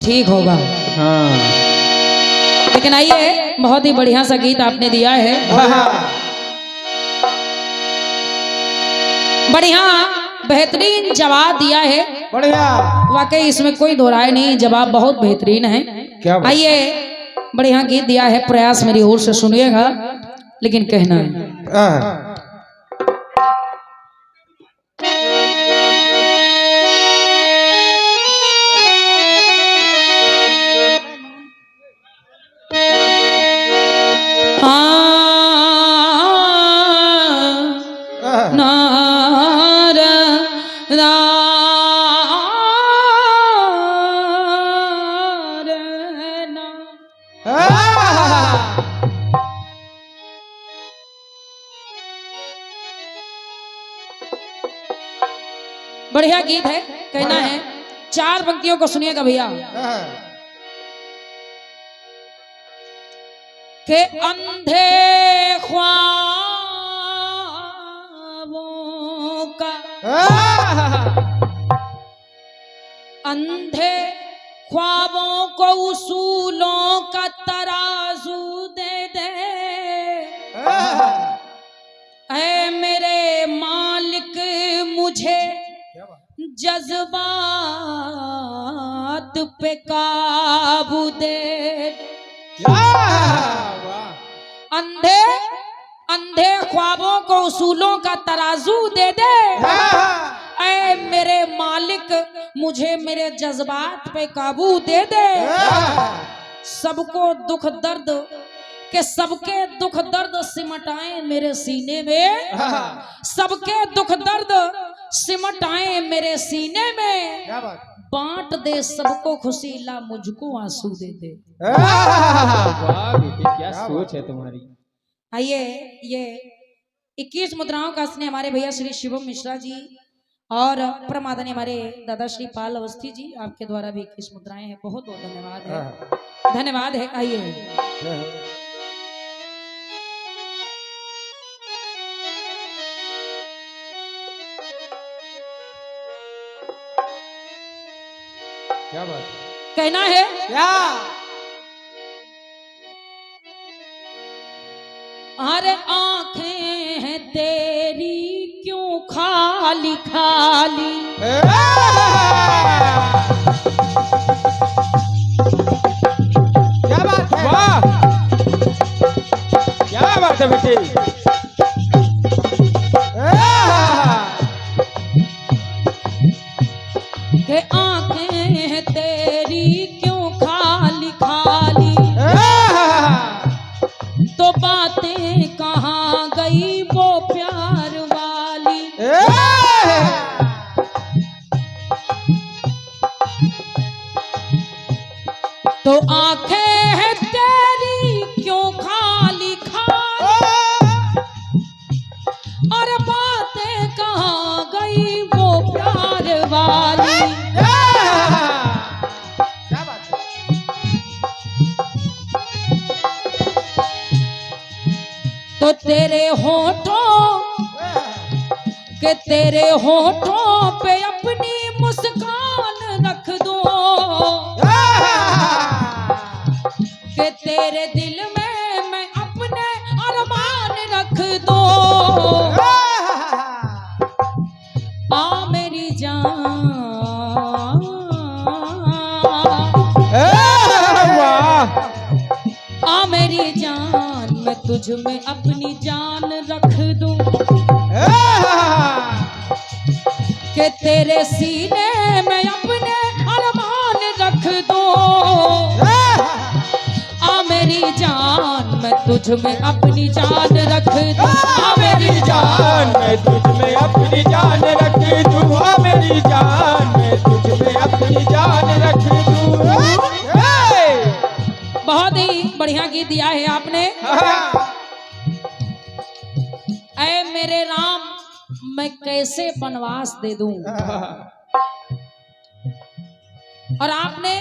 ठीक होगा। हाँ। लेकिन आइए, बहुत ही बढ़िया सा गीत आपने दिया है, बढ़िया बेहतरीन जवाब दिया है, बढ़िया। वाकई इसमें कोई दो राय नहीं, जवाब बहुत बेहतरीन है। क्या बात? आइए, बढ़िया गीत दिया है, प्रयास मेरी ओर से सुनिएगा, लेकिन कहना है बढ़िया गीत है, कहना है। चार पंक्तियों को सुनिएगा भैया। के अंधे ख्वाबों का, अंधे ख्वाबों को उसूलों का तराजू दे दे, ऐ मेरे मालिक मुझे जज्बात पे काबू दे। अंधे अंधे ख्वाबों को उसूलों का तराजू दे दे, ऐ मेरे मालिक मुझे मेरे जज्बात पे काबू दे दे। सबको दुख दर्द के सबके दुख दर्द सिमटाए मेरे सीने में, सबके दुख दर्द सिमटाए मेरे सीने में, बांट दे सबको खुशी ला मुझको आंसू दे दे। वाह बेटे, क्या सोच है तुम्हारी। आइए, ये 21 मुद्राओं का असने हमारे भैया श्री शिवम मिश्रा जी और परमादनी हमारे दादा श्री पाल अवस्थी जी, आपके द्वारा भी 21 मुद्राएं हैं। बहुत बहुत धन्यवाद है, धन्यवाद है। आइए, क्या बात? कहना है क्या? अरे आंखें हैं तेरी क्यों खाली खाली, क्या बात है? वाह, क्या बात है बेटे। के आंखें हैं तेरी क्यों खाली खाली, तो बातें कहाँ गई वो प्यार वाली। तो आंखें हैं तेरी क्यों खाली खाली, और बातें कहाँ गई वो प्यार वाली। क्या बात है? तो तेरे होठों पे अपनी मुस्कान रख दो, कि तेरे दिल में मैं अपने अरमान रख दो। आ मेरी जान, आ मेरी जान, मैं तुझ में अपनी जान रख दूं, कि तेरे सीने में अपने अरमान रख दो। आ मेरी जान, मैं तुझ में अपनी जान रख दूं, आ मेरी जान, मैं तुझ में अपनी जान रख दूं, आ मेरी जान, मैं तुझ में अपनी जान रख दूं। बहुत ही बढ़िया गीत दिया है आपने। ऐ मेरे राम मैं कैसे वनवास दे दूं, और आपने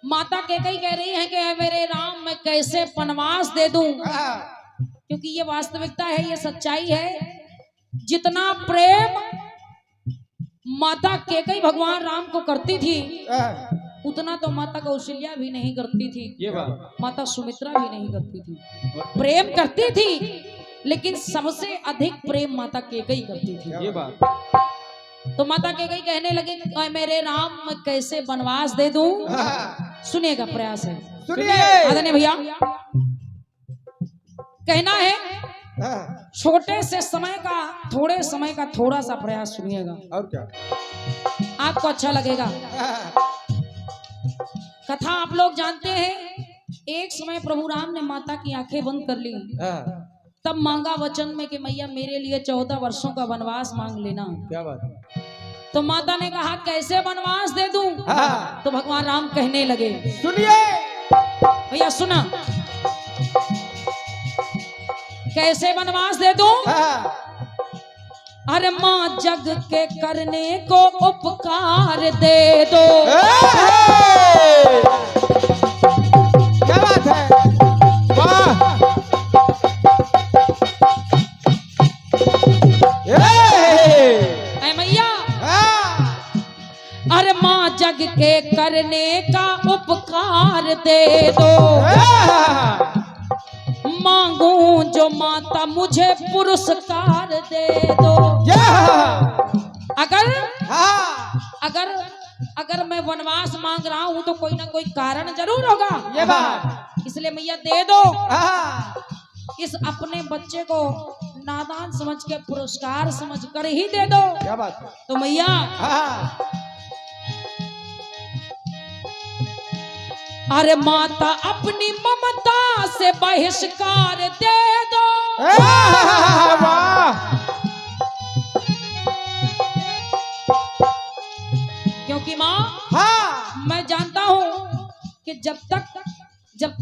माता कैकेयी कह रही है कि ऐ मेरे राम मैं कैसे वनवास दे दूं, क्योंकि ये वास्तविकता है, ये सच्चाई है। जितना प्रेम माता केकई भगवान राम को करती थी, उतना तो माता कौशल्या भी नहीं करती थी, ये बात माता सुमित्रा भी नहीं करती थी। प्रेम करती थी, लेकिन सबसे अधिक प्रेम माता केकई करती थी। ये बात तो माता केकई कहने लगी, मेरे राम मैं कैसे वनवास दे दूं? सुनिएगा, प्रयास है, सुनिए। आदरणीय भैया। कहना है छोटे से समय का, थोड़े समय का थोड़ा सा प्रयास सुनिएगा, और क्या आपको अच्छा लगेगा। कथा आप लोग जानते हैं, एक समय प्रभु राम ने माता की आंखें बंद कर ली, तब मांगा वचन में कि मैया मेरे लिए 14 वर्षों का वनवास मांग लेना। क्या बात है? तो माता ने कहा कैसे वनवास दे दूं? तो भगवान राम कहने लगे, सुनिए भैया सुना, कैसे वनवास दे दूं? अरे माँ जग के करने को उपकार दे दो। क्या बात है? वाह! ऐ मैया, अरे माँ जग के करने का उपकार दे दो, मांगू जो माता मुझे पुरस्कार दे दो। अगर अगर अगर मैं वनवास मांग रहा हूँ तो कोई ना कोई कारण जरूर होगा, ये बात इसलिए मैया दे दो। इस अपने बच्चे को नादान समझ के पुरस्कार समझ कर ही दे दो। क्या बात है? तो मैया अरे माता अपनी ममता से बहिष्कार दे दो। वाह! क्योंकि माँ मैं जानता हूँ कि जब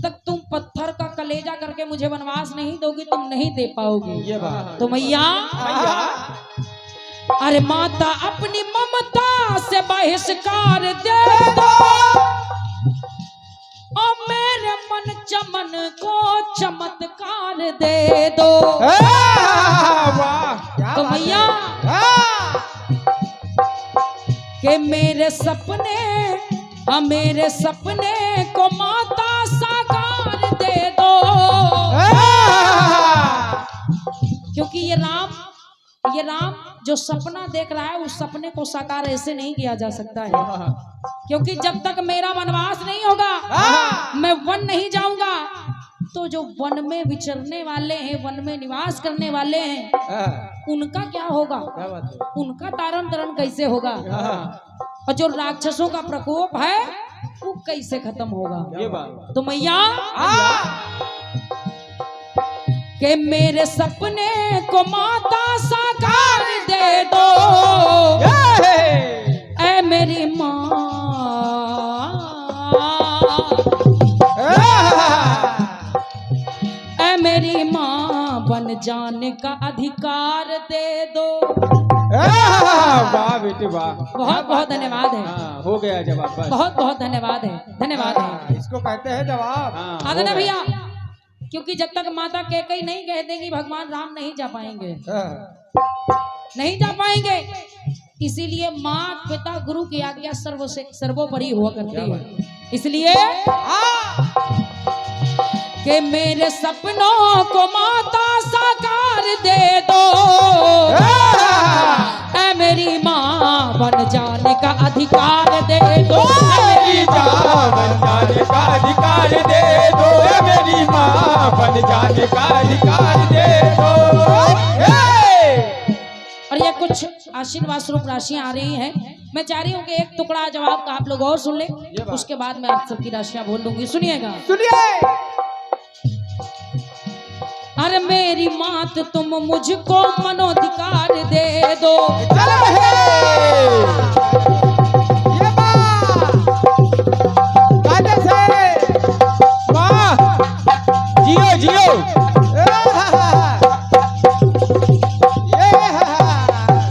तक तुम पत्थर का कलेजा करके मुझे वनवास नहीं दोगी, तुम नहीं दे पाओगी। ये बात तो मैया अरे माता अपनी ममता से बहिष्कार दे दो, और मेरे मन चमन को चमत्कार दे दो। वाह! तो मैया के मेरे सपने को माता साकार दे दो। क्योंकि ये राम जो सपना देख रहा है, उस सपने को साकार ऐसे नहीं किया जा सकता है। क्योंकि जब तक मेरा वनवास नहीं होगा, मैं वन नहीं जाऊंगा, तो जो वन में विचरने वाले हैं, वन में निवास करने वाले हैं, उनका क्या होगा? क्या बात है? उनका तारण तरण कैसे होगा? और जो राक्षसों का प्रकोप है वो कैसे खत्म होगा? ये बात तो मैया के मेरे सपने को माता साकार दे दो। ऐ मेरी माँ, ऐ मेरी माँ बन जाने का अधिकार दे दो। वाह बेटे वाह! बहुत बहुत धन्यवाद है। हो गया जवाब बस। बहुत बहुत धन्यवाद है, धन्यवाद है। इसको कहते हैं जवाब। आदरणीय भैया, क्योंकि जब तक माता केकई नहीं कह देंगी, भगवान राम नहीं जा पाएंगे, नहीं जा पाएंगे। इसीलिए माँ पिता गुरु की आज्ञा सर्वोपरि हुआ करती है। इसलिए कि मेरे सपनों को माता साकार दे दो। ऐ मेरी माँ बन जाने का अधिकार दे दो। मेरी माँ बन जाने का अधिकार दे दो। मेरी माँ बन जाने का अधिकार दे दो। और ये कुछ आशीर्वाद स्वरूप राशियां आ रही हैं। मैं चाह रही हूँ कि एक टुकड़ा जवाब का आप लोग और सुन लें, उसके बाद मैं आप सबकी राशियां बोल दूंगी। सुनिएगा, सुनिए। अरे मेरी मात तुम मुझको मनोधिकार दे दो। ये वाह! जियो जियो।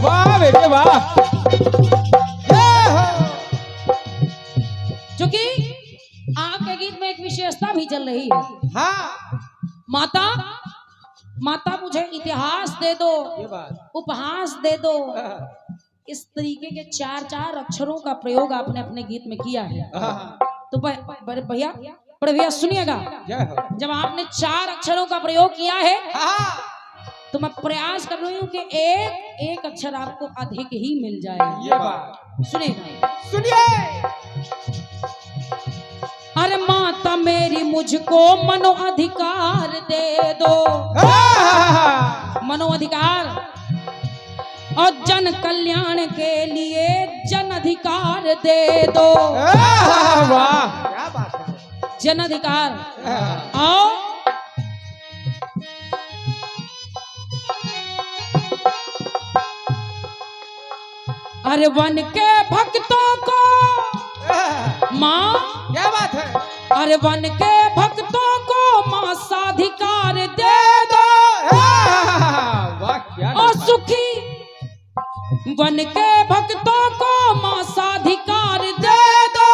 वाह बेटे वाह! क्योंकि आपके गीत में एक विशेषता भी चल रही है। माता मुझे इतिहास दे दो, ये बात उपहास दे दो, इस तरीके के चार चार अक्षरों का प्रयोग आपने अपने गीत में किया है। तो बड़े भैया सुनिएगा, जब आपने चार अक्षरों का प्रयोग किया है तो मैं प्रयास कर रही हूँ कि एक एक अक्षर आपको अधिक ही मिल जाए। ये बात सुनिएगा, सुनिए। अरे माता मेरी मुझको मनो अधिकार दे दो, मनो अधिकार, और जन कल्याण के लिए जन अधिकार दे दो। वाह क्या बात है, जन अधिकार। आओ अरे वन के भक्तों को माँ, क्या बात है, अरे वन के भक्तों को माँ साधिकार दे दो। वाह क्या और सुखी वन के भक्तों को माँ साधिकार दे दो,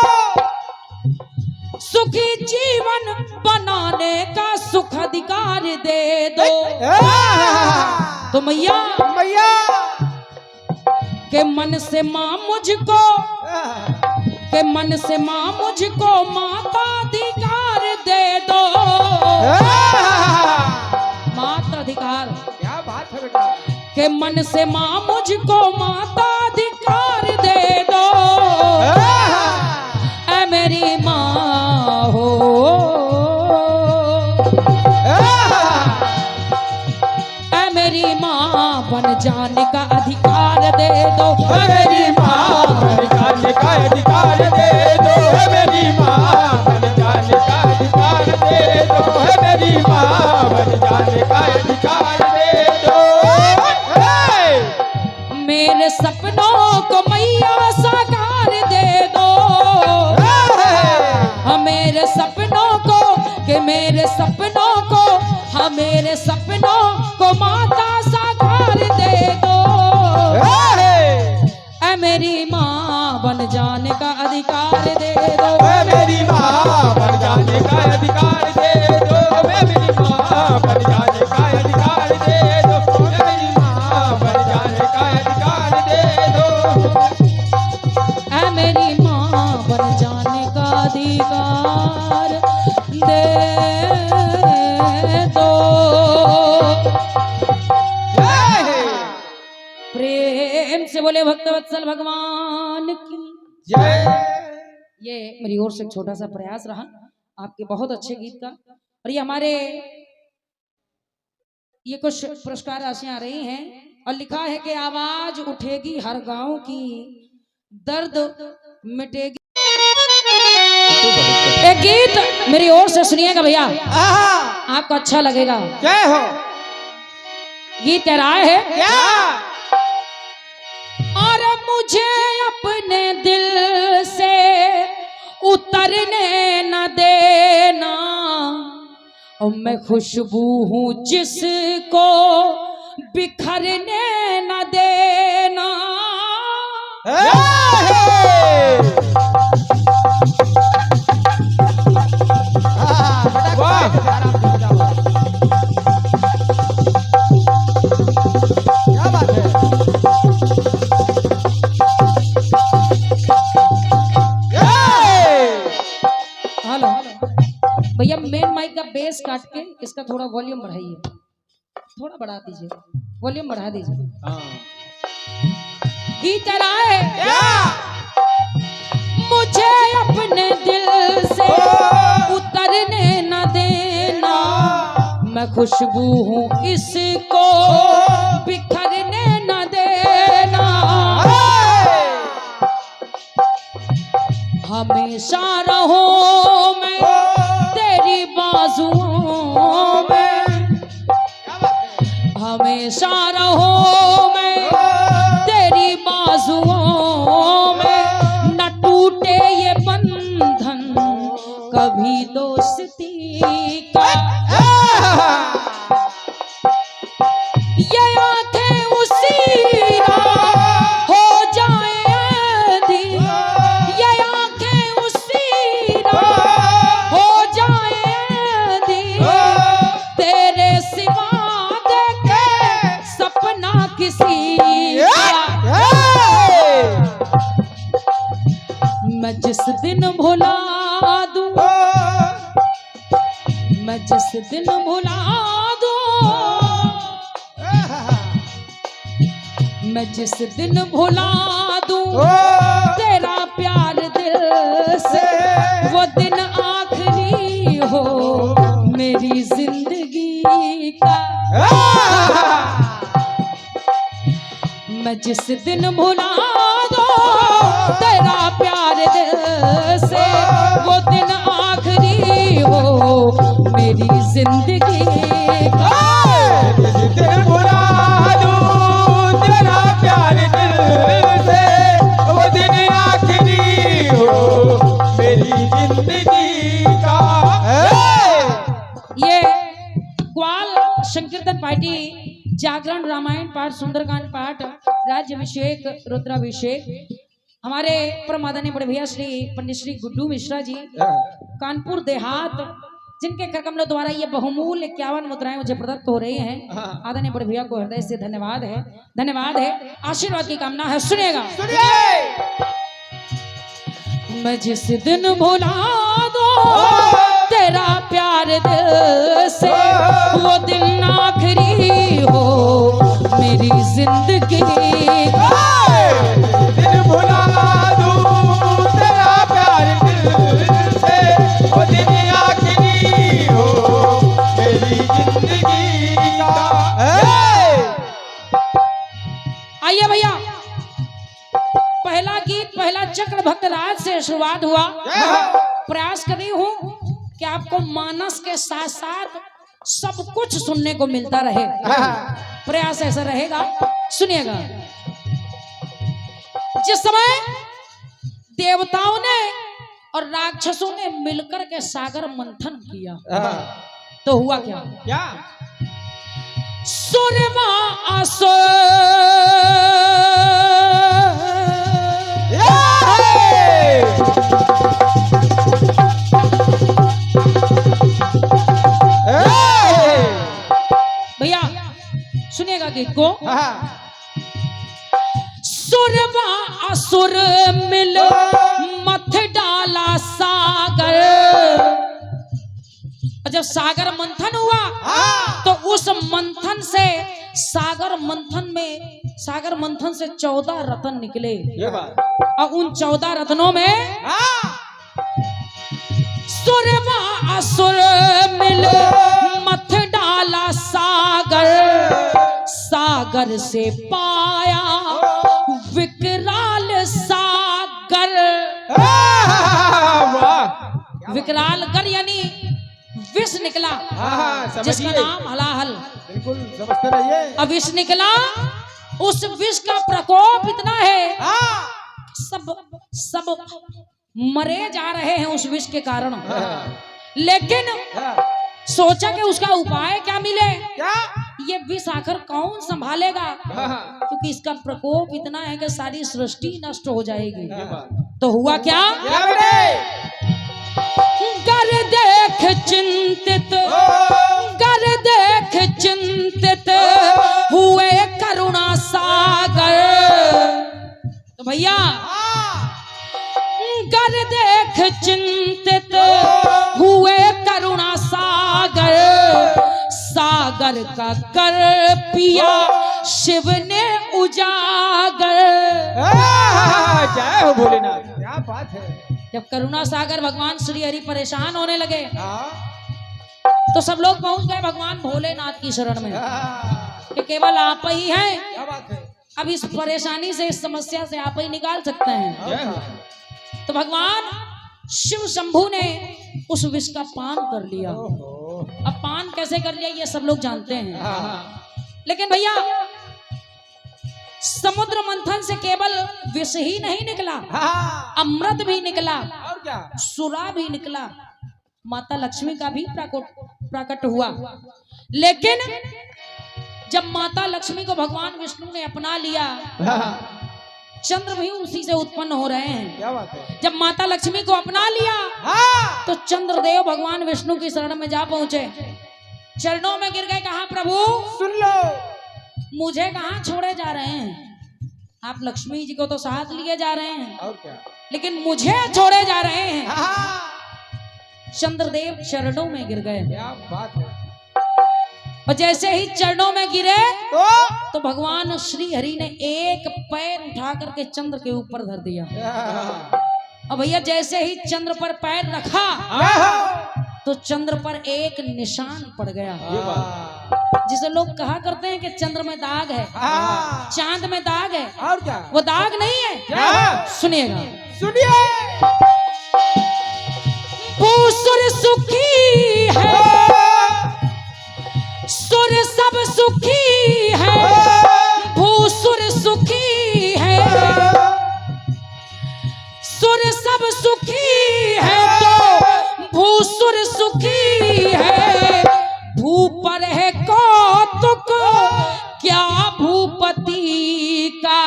सुखी जीवन बनाने का सुख अधिकार दे दो। तो मैया के मन से माँ मुझको, के मन से माँ मुझको माताधिकार दे दो। मात्र अधिकार, क्या बात है बेटा, के मन से माँ मुझको माताधिकार दे दो। ऐ मेरी माँ हो, ऐ मेरी माँ बन जाने का अधिकार दे दो। मेरी माँ बन जाने का अधिकार दे दो, मेरी माँ बन जाने का अधिकार दे दो, मेरी माँ बन जाने का अधिकार दे दो। मेरे सपनों को मैया साकार दे दो। मेरे सपनों को, कि मेरे सपनों को, मेरे सपनों को माता साकार दे दो। ऐ मेरी माँ बन जाने का अधिकार दे दो। मेरी माँ बन जाने का अधिकार दे दो, मेरी माँ बन जाने का अधिकार दे दो, मेरी माँ बन जाने का अधिकार दे दो। ऐ मेरी माँ बन जाने का अधिकार दे दो। प्रेम से बोले भक्तवत्सल भगवान की जय। ये मेरी ओर से एक छोटा सा प्रयास रहा आपके बहुत अच्छे गीत का। और ये हमारे ये कुछ पुरस्कार राशियां आ रही हैं और लिखा है कि आवाज उठेगी हर गांव की, दर्द मिटेगी। एक गीत मेरी ओर से सुनिएगा भैया, आपको अच्छा लगेगा। जय हो। गीत कह रहा है क्या? और मुझे अपने दिल से उतरने न देना, और मैं खुशबू हूँ जिसको बिखरने न देना। क्या बात है, हेलो भैया, मेन माइक का बेस काट के इसका थोड़ा वॉल्यूम बढ़ाइए, थोड़ा बढ़ा दीजिए, वॉल्यूम बढ़ा दीजिए। गीत है मुझे अपने दिल से उतरने न देना, मैं खुशबू हूँ इसको बिखरने न देना। हमेशा रहो मैं तेरी बाजुओं में, हमेशा रहो मैं तेरी बाजुओं में, न टूटे ये बंधन कभी दोस्ती का। ये आंखें उसी राह हो जाए आधी, ये आंखें उसी राह हो जाए आधी, तेरे सिवा देखे सपना किसी मैं जिस दिन भुला दूं, मैं जिस दिन भुला दूं, मैं जिस दिन भुला दूं तेरा प्यार दिल से, वो दिन आखिरी हो मेरी जिंदगी का। मैं जिस दिन भुला दूं तेरा प्यार दिल से, वो दिन आखिरी हो मेरी जिंदगी का। जिस दिन भुला दूं तेरा प्यार दिल से, वो दिन आखिरी हो मेरी जिंदगी का। ये ग्वाल संकीर्तन पार्टी जागरण, रामायण पाठ, सुंदरकांड पाठ, राज्याभिषेक, रुद्राभिषेक हमारे परम आदरणीय बड़े भैया श्री पंडित श्री गुड्डू मिश्रा जी कानपुर देहात, जिनके कर कमलों द्वारा ये बहुमूल्य 51 मुद्राएं मुझे प्रदत्त हो रही हैं। आदरणीय बड़े भैया को हृदय से धन्यवाद है, धन्यवाद है, आशीर्वाद की कामना है। सुनिएगा। मैं जिस दिन भुला दूं तेरा प्यार दिल से, वो दिन आखिरी हो मेरी जिंदगी का। दिन भुला दूं तेरा प्यार दिल से, वो दिन आखिरी हो मेरी जिंदगी का। आइए भैया, पहला गीत पहला चक्र भक्त राज से शुरुआत हुआ। प्रयास कर रही हूँ कि आपको मानस के साथ साथ सब कुछ सुनने को मिलता रहे, प्रयास ऐसा रहेगा। सुनिएगा। जिस समय देवताओं ने और राक्षसों ने मिलकर के सागर मंथन किया तो हुआ क्या? क्या? सुरमा असुर भैया सुनिएगा गीत को। सुरमा असुर मिल मथ डाला सागर, और जब सागर मंथन हुआ तो उस मंथन से सागर मंथन से 14 रत्न निकले। ये बात। और उन 14 रत्नों में सुरमा असुर मिल मथ डाला सागर, सागर से पाया विकराल सागर। विकराल गर यानी विष निकला, जिसका नाम हलाहल। बिल्कुल समझते रहिए। अब विष निकला, उस विष का प्रकोप इतना है, सब मरे जा रहे हैं उस विष के कारण। लेकिन सोचा कि उसका उपाय क्या मिले, क्या? ये विष आखिर कौन संभालेगा, क्योंकि इसका प्रकोप इतना है कि सारी सृष्टि नष्ट हो जाएगी। तो हुआ क्या? गर देख चिंतित, गर देख चिंतित हुए करुणा सागर। तो भैया गर देख चिंतित हुए करुणा सागर, सागर का कर पिया शिव ने उजागर। जय हो भोलेनाथ। क्या बात है। जब करुणा सागर भगवान श्री हरि परेशान होने लगे तो सब लोग पहुंच गए भगवान भोलेनाथ की शरण में कि केवल आप ही हैं। क्या बात है। अब इस परेशानी से, इस समस्या से आप ही निकाल सकते हैं। तो भगवान शिव शंभू ने उस विष का पान कर लिया। अब पान कैसे कर लिया ये सब लोग जानते हैं। लेकिन भैया समुद्र मंथन से केवल विष ही नहीं निकला, अमृत भी निकला, और क्या? सुरा भी निकला, माता लक्ष्मी का भी प्रकट हुआ। लेकिन जब माता लक्ष्मी को भगवान विष्णु ने अपना लिया, चंद्र भी उसी से उत्पन्न हो रहे हैं। क्या बात है। जब माता लक्ष्मी को अपना लिया तो चंद्रदेव भगवान विष्णु की शरण में जा पहुंचे, चरणों में गिर गए, कहा प्रभु सुन लो, मुझे कहाँ छोड़े जा रहे हैं, आप लक्ष्मी जी को तो साथ लिए जा रहे हैं, और क्या? लेकिन मुझे छोड़े जा रहे हैं। हाँ, चंद्रदेव चरणों में गिर गए क्या बात है। और जैसे ही चरणों में गिरे तो तो भगवान श्री हरि ने एक पैर उठा करके चंद्र के ऊपर धर दिया। और भैया जैसे ही चंद्र पर पैर रखा तो चंद्र पर एक निशान पड़ गया। ये बात। जिसे लोग कहा करते हैं कि चंद्र में दाग है, हाँ, चांद में दाग है, और क्या? वो दाग नहीं है। क्या? सुनिएगा। सुनिए। भूसुर सुखी है, सुर सब सुखी है, भूसुर सुखी है, सुर सब सुखी है तो भूसुर सुखी है। भूपर है कौतुक क्या भूपति का।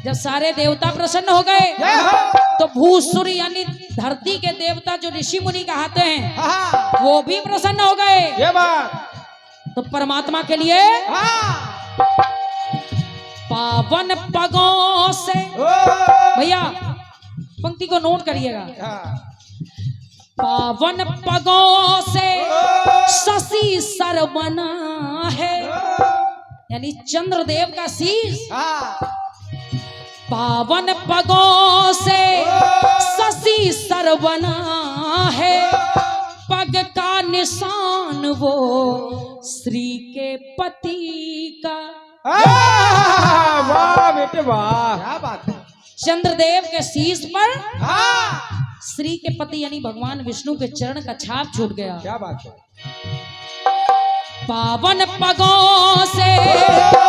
जब सारे देवता प्रसन्न हो गए तो भूसुर यानी धरती के देवता जो ऋषि मुनि कहते हैं वो भी प्रसन्न हो गए। ये बात। तो परमात्मा के लिए पावन पगों से, भैया पंक्ति को नोट करिएगा, पावन पगों से शशि सर बना है, यानी चंद्रदेव का शीश पावन पगों से शशि सर बना है। पग का निशान वो श्री के पति का। वाह बेटे वाह, क्या बात है। चंद्रदेव के शीश पर श्री के पति यानी भगवान विष्णु के चरण का छाप छूट गया। क्या बात है। पावन पगों से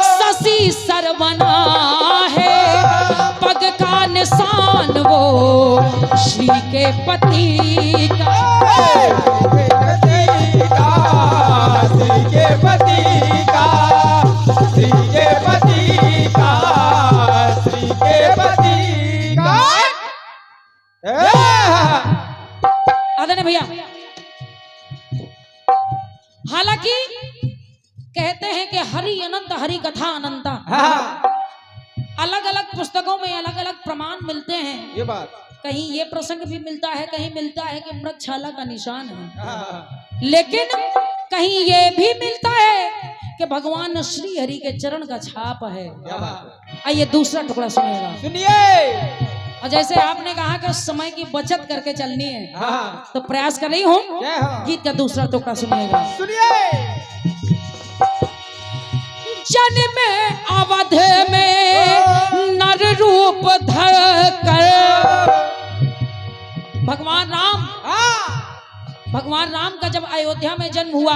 शशि सर बना है, पग का निशान वो श्री के पति का। श्री के पति का, श्री के पति का, श्री के पति का। आदरणीय भैया, हालांकि कहते हैं कि हरि अनंत हरि कथा अनंता। अलग अलग पुस्तकों में अलग अलग प्रमाण मिलते हैं। ये बात। कहीं ये प्रसंग भी मिलता है, कहीं मिलता है कि मृगशाला का निशान है, लेकिन कहीं ये भी मिलता है कि भगवान श्री हरि के चरण का छाप है। क्या बात। आइए दूसरा टुकड़ा सुनिएगा। सुनिए। और जैसे आपने कहा कि समय की बचत करके चलनी है, तो प्रयास कर रही हूँ। गीत का दूसरा टुकड़ा सुनिएगा। सुनिए। जन्म अवध में नर रूप धर कर भगवान राम का जब अयोध्या में जन्म हुआ,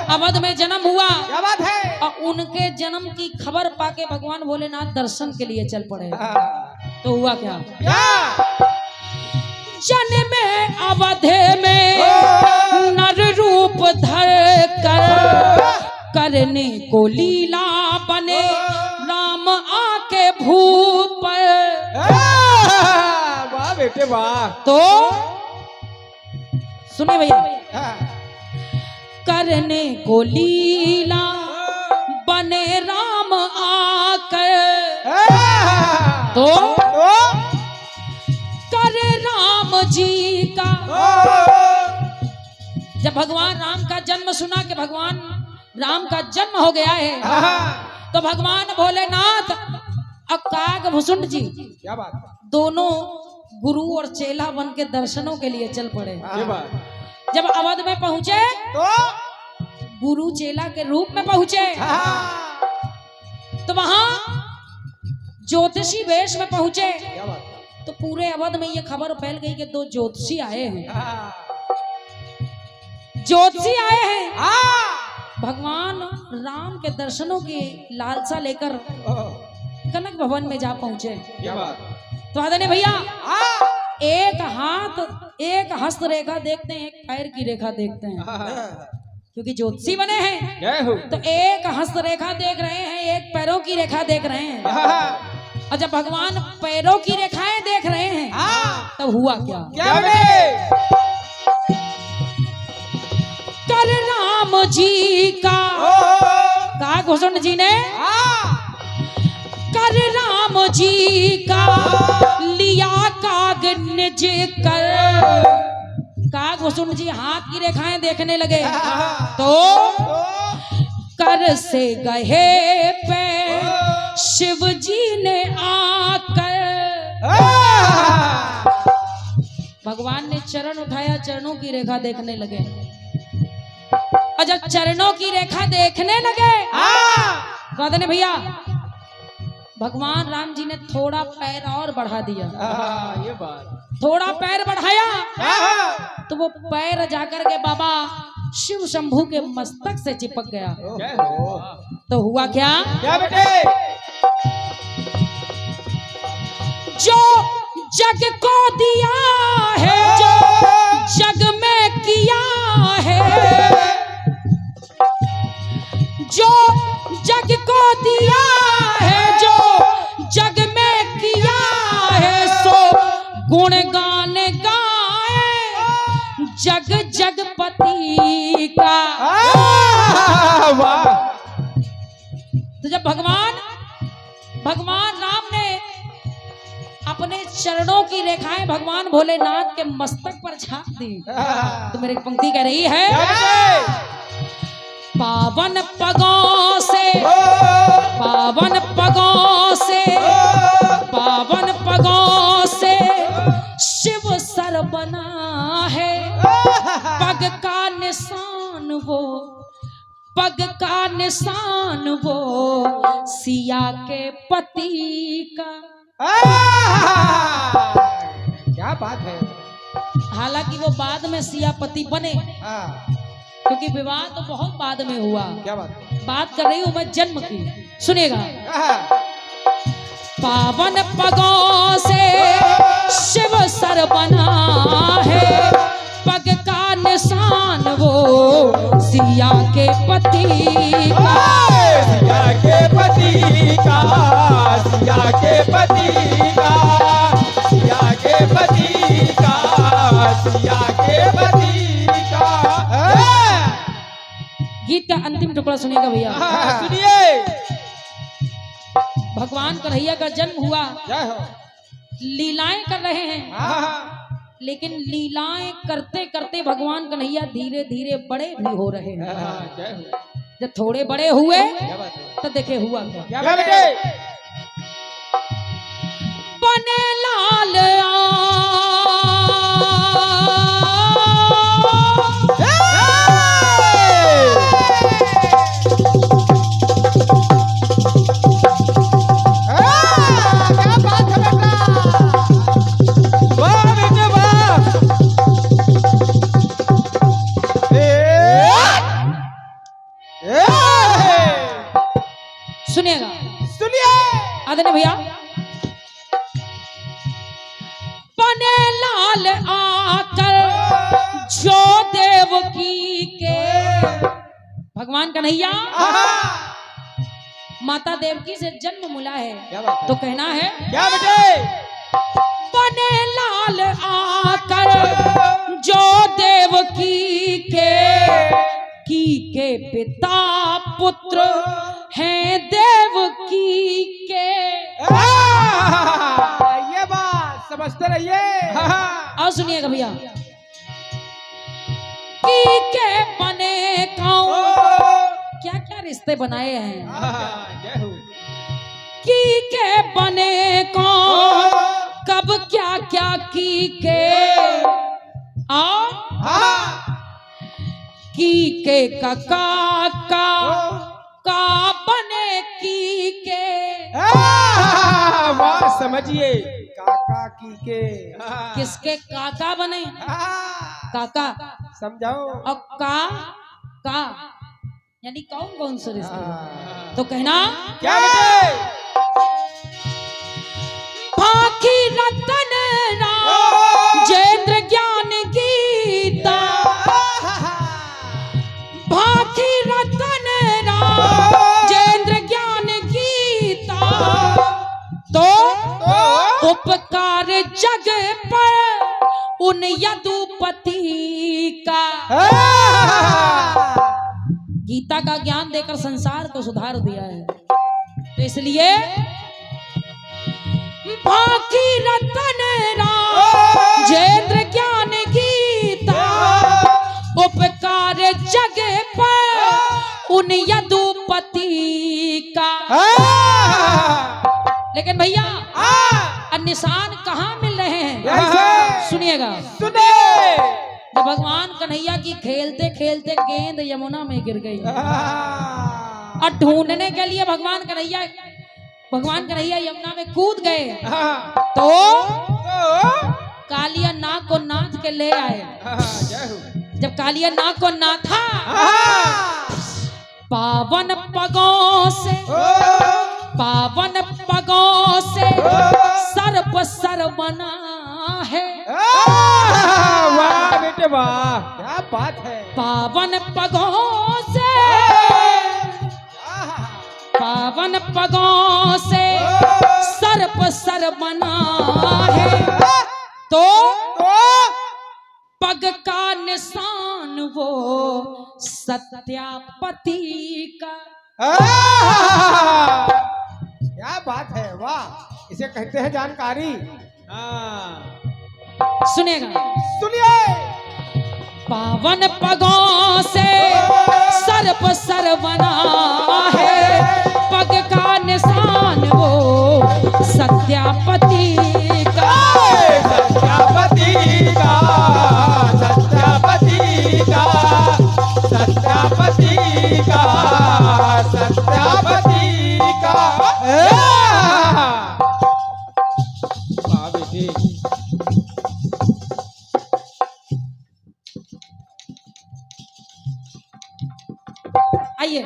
अवध में जन्म हुआ, क्या बात है। और उनके जन्म की खबर पाके भगवान भोलेनाथ दर्शन के लिए चल पड़े। तो हुआ क्या? जन्म अवध में नर रूप धर कर करने को लीला बने राम आके भूप पर। वाह बेटे वाह। तो सुनिए भैया, करने को लीला बने राम आकर, तो करे राम जी का। जब भगवान राम का जन्म सुना कि भगवान राम का जन्म हो गया है, तो भगवान भोलेनाथ और कागभूषुंड जी, क्या बात, दोनों गुरु और चेला बन के दर्शनों के लिए चल पड़े। ये बात। जब अवध में पहुंचे तो गुरु चेला के रूप में पहुंचे, तो वहां ज्योतिषी वेश में पहुंचे। क्या बात। तो पूरे अवध में ये खबर फैल गई कि दो ज्योतिषी आए हैं, ज्योतिषी आए हैं भगवान राम के दर्शनों की लालसा लेकर कनक भवन में जा पहुंचे। क्या बात। तो आदरणीय भैया, एक हाथ एक हस्त रेखा देखते हैं, एक पैर की रेखा देखते हैं, क्योंकि ज्योतिषी बने हैं। जय हो। तो एक हस्त रेखा देख रहे हैं, एक पैरों की रेखा देख रहे हैं। और जब भगवान पैरों की रेखाएं देख रहे हैं, तब हुआ क्या? क्या बने? कर राम जी का, कागभूषुंड जी ने कर राम राम जी का लिया काग निज कर। काग वसुंठ जी हाथ की रेखाएं देखने लगे तो कर से गहे पे शिव जी ने आकर भगवान ने चरण उठाया, चरणों की रेखा देखने लगे। और जब चरणों की रेखा देखने लगे कहते ने भैया भगवान राम जी ने थोड़ा पैर और बढ़ा दिया। ये बात थोड़ा पैर बढ़ाया तो वो पैर जाकर के बाबा शिव शंभू के मस्तक से चिपक गया। जय हो। तो हुआ क्या? क्या बेटे? जो जग को दिया है, जो जग में किया है, जो जग को दिया है, जो जग में किया है, सो गुण गान गाए जग जगपति का। वाह। तो जब भगवान राम ने अपने चरणों की रेखाएं भगवान भोलेनाथ के मस्तक पर छाप दी तो मेरी पंक्ति कह रही है, पावन पगों से, पावन पगों से, पावन पगों से शिव सर बना है। पग का निशान वो, पग का निशान वो सिया के पति का। क्या बात है। हालांकि वो बाद में सियापति बने क्योंकि विवाह तो बहुत बाद में हुआ। क्या बात कर रही हूं मैं जन्म की, सुनिएगा। पावन पगों से शिव सर बना है, पग का निशान वो सिया के पति का। सिया के पति का, सिया के पति का, सिया के पति का, सिया के पति का। गीत का अंतिम टुकड़ा सुनिएगा भैया। सुनिए। भगवान कन्हैया का जन्म हुआ, जय हो। लीलाएं कर रहे हैं, लेकिन लीलाएं करते करते भगवान कन्हैया धीरे धीरे बड़े भी हो रहे हैं। जय हो। जब थोड़े बड़े हुए क्या बात है। तो देखे हुआ क्या? क्या बेटे? बने लाल सुनिएगा, सुनिए। आदरणीय भैया। बने लाल आकर जो देवकी के, भगवान कन्हैया माता देवकी से जन्म मिला है। क्या बात है। तो कहना है, क्या बेटे? बने लाल आकर जो देवकी के पिता पुत्र हैं देवकी के। ये बात समझते रहिए। और सुनिएगा भैया, की के बने कौन, क्या क्या रिश्ते बनाए हैं। जय हो। की के बने कौन, कब क्या क्या की के, और की के का बने की के। वाह समझिए। काका की के। किसके काका बने? काका समझाओ। और का यानी कौन कौन से रिश्ते? तो कहना, क्या बेटे? भाखी रतन राम जेंद्र ज्ञान गीता, भाखी रतन राम जेंद्र ज्ञान गीता, तो उपकार जग पर उन यदुपति का। गीता का ज्ञान देकर संसार को सुधार दिया है। तो इसलिए बाकी रतन राजेंद्र ज्ञान गीता उपकार जग पर उन यदुपति का। लेकिन भैया निशान कहाँ मिल रहे हैं? सुनिएगा। जब भगवान कन्हैया की खेलते खेलते गेंद यमुना में गिर गई और ढूंढने के लिए भगवान कन्हैया यमुना में कूद गए तो कालिया नाग को नाथ के ले आए। जब कालिया नाग को नाथा पावन पगों से सर्प सर बना है। वाह बेटे वाह, क्या बात है। पावन पगों से सर्प सर बना है तो पग का निशान वो सत्यापति का। क्या बात है, वाह, इसे कहते हैं जानकारी। सुनेगा, सुनिए। पावन पगों से सर्प सर बना है, पग का निशान वो सत्यापति का। सत्यापति का, सत्यापति का, सत्यापति का, सत्यापति का। वाह बेटी। आइए।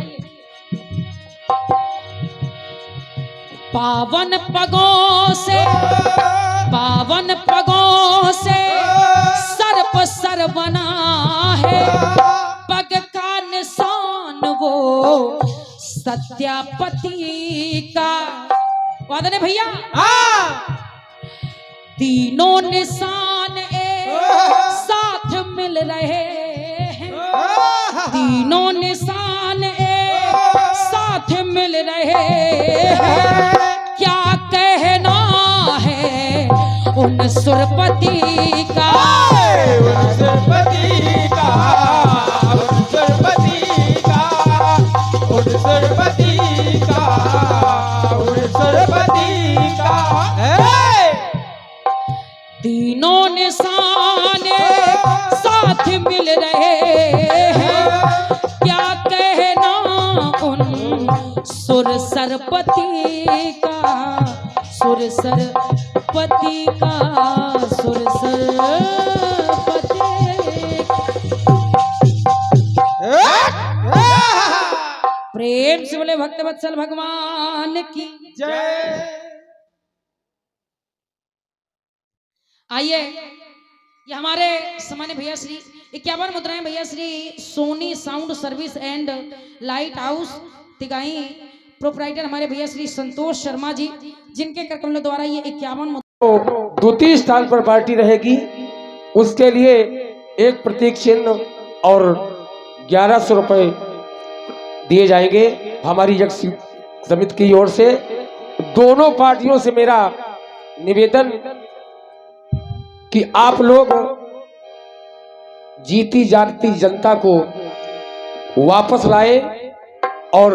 पावन पगों से सर्प सर बना है, पग का निशान वो सत्यापति का। वादन है भैया। तीनों निशान एक साथ मिल रहे हैं, तीनों निशान एक साथ मिल रहे हैं। क्या कहना है उन सुरपति का? उन सुरपति का, उन सुरपति का, उन सुरपति का, उन सुरपति का। तीनों निशान साथ मिल रहे हैं, क्या कहना उन सुर सरपति का, सुर सरपति का, सुर सरपति। प्रेम से बोले भक्त वत्सल भगवान की जय। आइए, ये हमारे सामान्य भैया श्री 51 मुद्राएं भैया Shri Sony sound service and light house तिगाई प्रोपराइटर हमारे भैया श्री संतोष शर्मा जी, जिनके करकमलों द्वारा ये 51 तो द्वितीय स्थान पर पार्टी रहेगी, उसके लिए एक प्रतीक चिन्ह और 1100 रुपए दिए जाएंगे हमारी यज्ञ समिति की ओर से। दोनों पार्टियों से मेरा निवेदन कि आप लोग जीती जागती जनता को वापस लाए और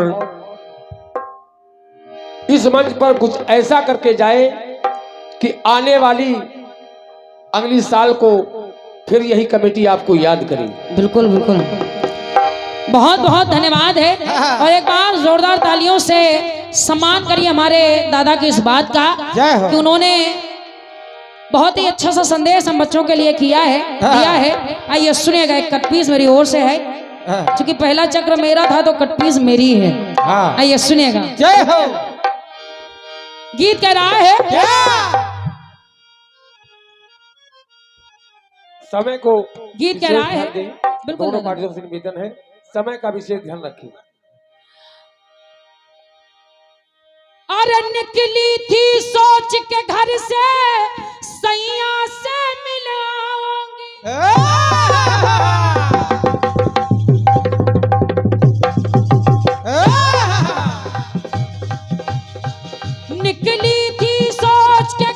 इस मंच पर कुछ ऐसा करके जाए कि आने वाली अगली साल को फिर यही कमेटी आपको याद करे। बिल्कुल बिल्कुल, बहुत बहुत धन्यवाद है। और एक बार जोरदार तालियों से सम्मान करिए हमारे दादा की इस बात का कि उन्होंने बहुत ही अच्छा सा संदेश हम बच्चों के लिए दिया है। आइए सुनिएगा, एक कटपीस मेरी ओर से है, क्योंकि पहला चक्र मेरा था तो कटपीस मेरी है। आइए सुनिएगा। जय हो। गीत कह रहा है समय को गीत कह रहा है बिल्कुल, दोनों पार्टियों से निवेदन है समय का विशेष ध्यान रखिए। अरे निकली थी सोच के घर से सैया से मिलाऊंगी, निकली थी सोच के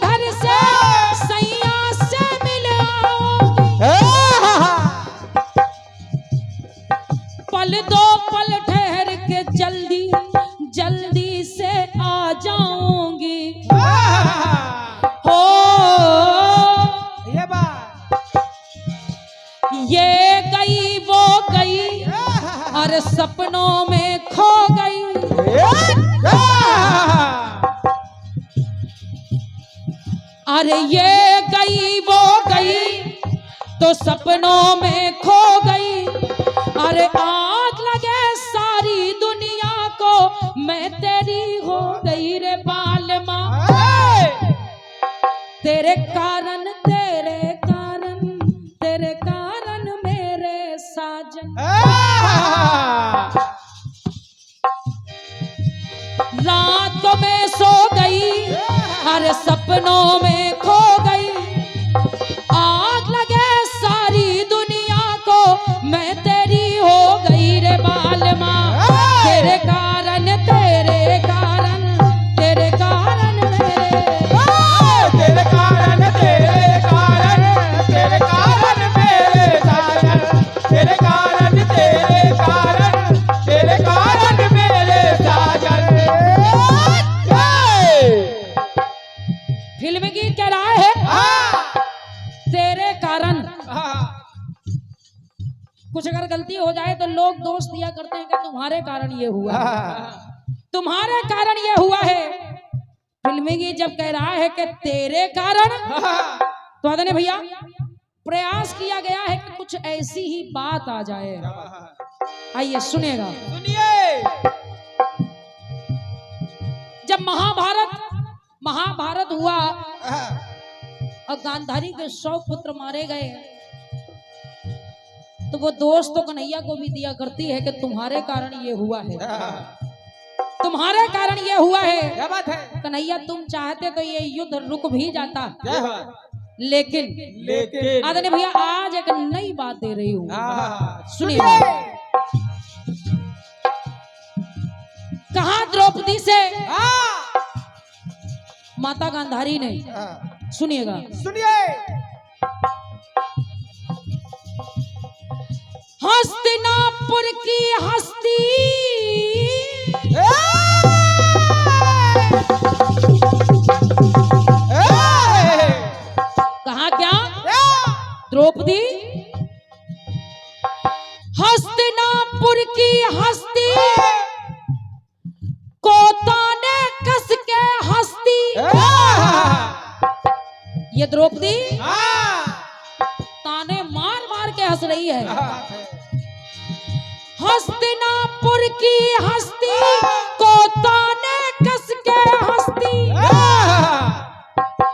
ये गई वो गई और सपनों में खो गई। अरे ये गई वो गई तो सपनों में खो गई। अरे आग लगे सारी दुनिया को मैं तेरी हो गई रे बालमा। तेरे कारण मेरे साजन। रात को मैं सो गई अरे सपनों में खो गई। आग लगे सारी दुनिया को मैं तेरी हो गई रे बालमा। तेरे कारण मेरे तेरे कारण मेरे साजन। तेरे कारण मेरे साजन। फिल्म गीत कह रहा है तेरे कारण। कुछ अगर गलती हो जाए तो लोग दोष दिया करते हैं कि तुम्हारे कारण ये हुआ, तुम्हारे कारण ये हुआ है। फिल्मी गीत जब कह रहा है कि तेरे कारण, तो आदरणीय भैया प्रयास किया गया है कि कुछ ऐसी ही बात आ जाए। आइए सुनिएगा। जब महाभारत हुआ और गांधारी के 100 पुत्र मारे गए, तो वो दोस्त तो कन्हैया को भी दिया करती है कि तुम्हारे कारण ये हुआ है, तुम्हारे कारण ये हुआ है। क्या बात है कन्हैया, तुम चाहते तो ये युद्ध रुक भी जाता, लेकिन आदरणीय भैया आज एक नई बात दे रही हूँ, सुनिए। कहा द्रौपदी से माता गांधारी ने, सुनिएगा। हस्तिनापुर की हस्ती कहा क्या द्रौपदी? हस्तिनापुर की हस्ती को ताने कस के हस्ती। ये द्रौपदी ताने मार मार के हंस रही है। हस्तिनापुर की हस्ती को ताने कस के हस्ती।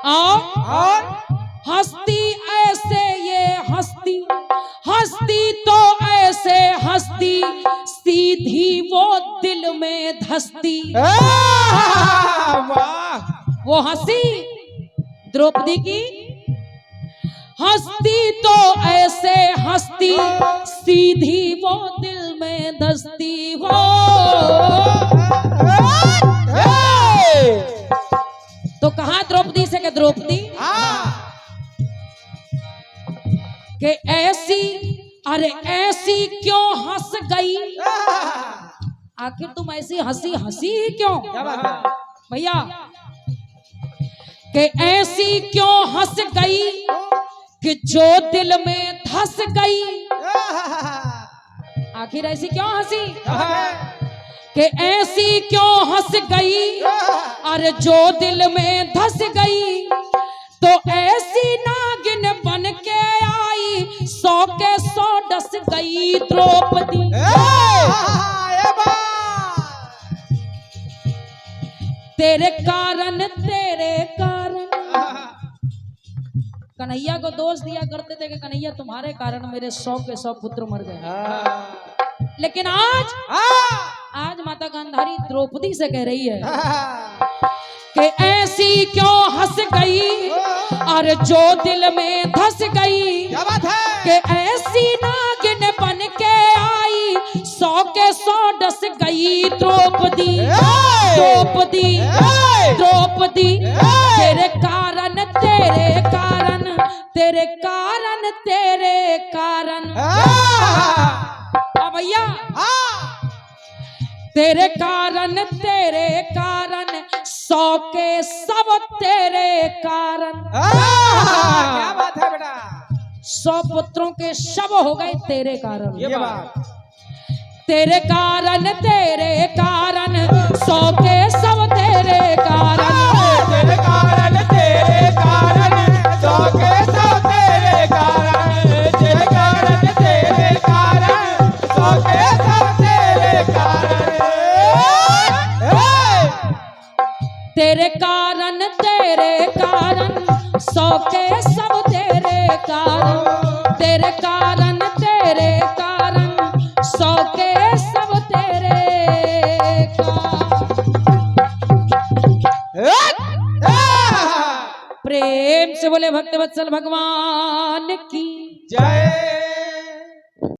और हस्ती ऐसे ये हस्ती, हस्ती तो ऐसे हस्ती, सीधी वो दिल में धसती। वो हंसी द्रौपदी की, हस्ती तो ऐसे हस्ती, सीधी वो दिल में धसती हो। तो कहा द्रौपदी से कि द्रौपदी कि ऐसी, अरे ऐसी क्यों हंस गई? आखिर तुम ऐसी हंसी हंसी क्यों भैया? कि ऐसी क्यों हंस गई कि जो दिल में धस गई। आखिर ऐसी क्यों हंसी? कि ऐसी क्यों हंस गई और जो दिल में धस गई। तो ऐसी नागिन बन के आई, 100 के 100 डस गई द्रौपदी। तेरे कारण कन्हैया को दोष दिया करते थे कि कन्हैया तुम्हारे कारण मेरे 100 के 100 पुत्र मर गए। लेकिन आज माता गांधारी द्रौपदी से कह रही है कि ऐसी क्यों हंस गई और जो दिल में धस गई। कि ऐसी नागिन बन के आई, 100 के 100 डस गई द्रौपदी। द्रौपदी द्रौपदी तेरे कारण भैया, तेरे कारण 100 के सब तेरे कारण। क्या बात है बेटा? 100 पुत्रों के के सब हो गए तेरे कारण। ये बात तेरे कारण सौ के सब तेरे कारण। तेरे कारण सौ के सब तेरे कारण। तेरे कारण सौ के सब तेरे कारण। तेरे कारण सौ के सब तेरे कारण। तेरे कारण सौ के सब तेरे कारण। प्रेम से बोले भक्त वत्सल भगवान की जय।